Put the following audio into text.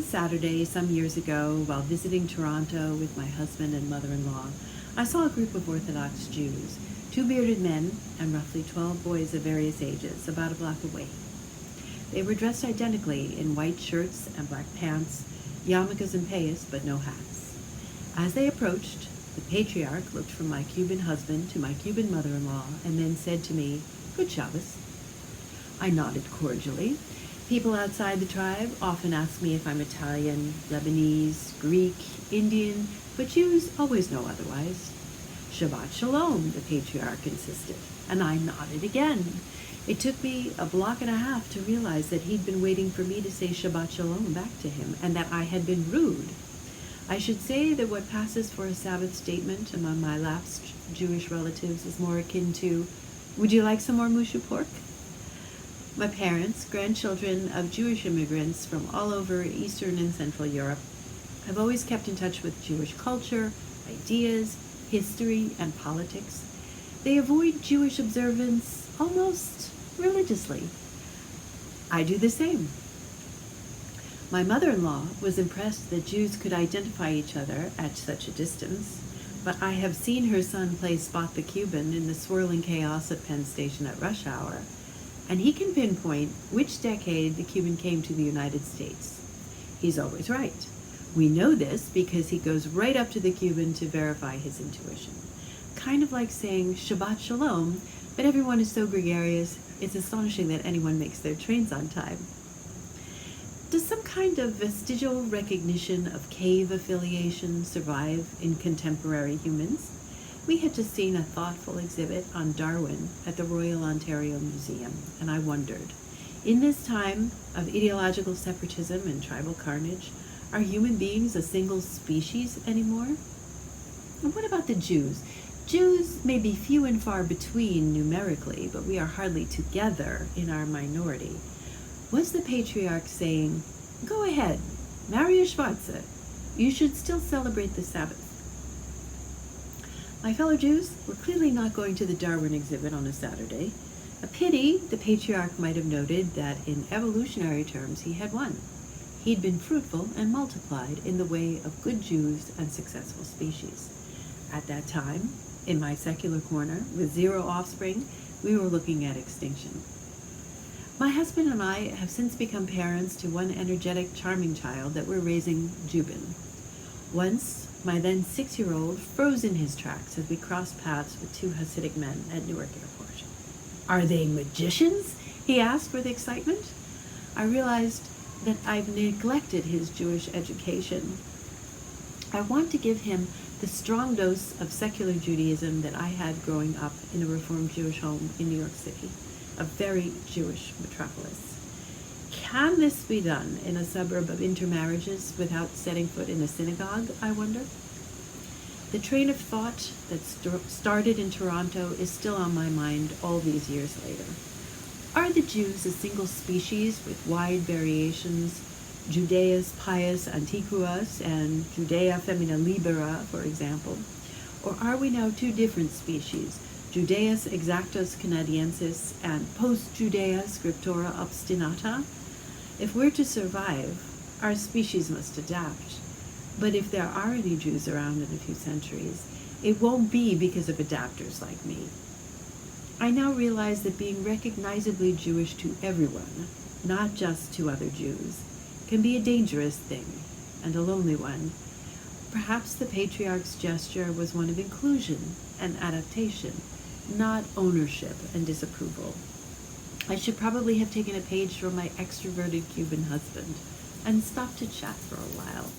Saturday some years ago, while visiting Toronto with my husband and mother-in-law, I saw a group of Orthodox Jews, 2 bearded men and roughly 12 boys of various ages, about a block away. They were dressed identically in white shirts and black pants, yarmulkes and payas, but no hats. As they approached, the patriarch looked from my Cuban husband to my Cuban mother-in-law and then said to me, "Good Shabbos." I nodded cordially. People outside the tribe often ask me if I'm Italian, Lebanese, Greek, Indian, but Jews always know otherwise. "Shabbat Shalom," the patriarch insisted, and I nodded again. It took me a block and a half to realize that he'd been waiting for me to say Shabbat Shalom back to him, and that I had been rude. I should say that what passes for a Sabbath statement among my lapsed Jewish relatives is more akin to, "Would you like some more mushu pork?" My parents, grandchildren of Jewish immigrants from all over Eastern and Central Europe, have always kept in touch with Jewish culture, ideas, history, and politics. They avoid Jewish observance almost religiously. I do the same. My mother-in-law was impressed that Jews could identify each other at such a distance, but I have seen her son play Spot the Cuban in the swirling chaos at Penn Station at rush hour, and he can pinpoint which decade the Cuban came to the United States. He's always right. We know this because he goes right up to the Cuban to verify his intuition. Kind of like saying Shabbat Shalom, but everyone is so gregarious, it's astonishing that anyone makes their trains on time. Does some kind of vestigial recognition of cave affiliation survive in contemporary humans? We had just seen a thoughtful exhibit on Darwin at the Royal Ontario Museum, and I wondered, in this time of ideological separatism and tribal carnage, are human beings a single species anymore? And what about the Jews? Jews may be few and far between numerically, but we are hardly together in our minority. Was the patriarch saying, "Go ahead, marry a Schwarze. You should still celebrate the Sabbath"? My fellow Jews were clearly not going to the Darwin exhibit on a Saturday. A pity, the patriarch might have noted that in evolutionary terms he had won. He'd been fruitful and multiplied in the way of good Jews and successful species. At that time, in my secular corner, with 0 offspring, we were looking at extinction. My husband and I have since become parents to one energetic, charming child that we're raising Jubin. Once, my then 6-year-old froze in his tracks as we crossed paths with 2 Hasidic men at Newark Airport. "Are they magicians?" he asked with excitement. I realized that I've neglected his Jewish education. I want to give him the strong dose of secular Judaism that I had growing up in a Reformed Jewish home in New York City, a very Jewish metropolis. Can this be done in a suburb of intermarriages without setting foot in a synagogue, I wonder? The train of thought that started in Toronto is still on my mind all these years later. Are the Jews a single species with wide variations, Judaeus pius antiquus and Judea femina libera, for example? Or are we now 2 different species, Judaeus exactus canadiensis and post-Judea scriptura obstinata? If we're to survive, our species must adapt. But if there are any Jews around in a few centuries, it won't be because of adapters like me. I now realize that being recognizably Jewish to everyone, not just to other Jews, can be a dangerous thing, and a lonely one. Perhaps the patriarch's gesture was one of inclusion and adaptation, not ownership and disapproval. I should probably have taken a page from my extroverted Cuban husband and stopped to chat for a while.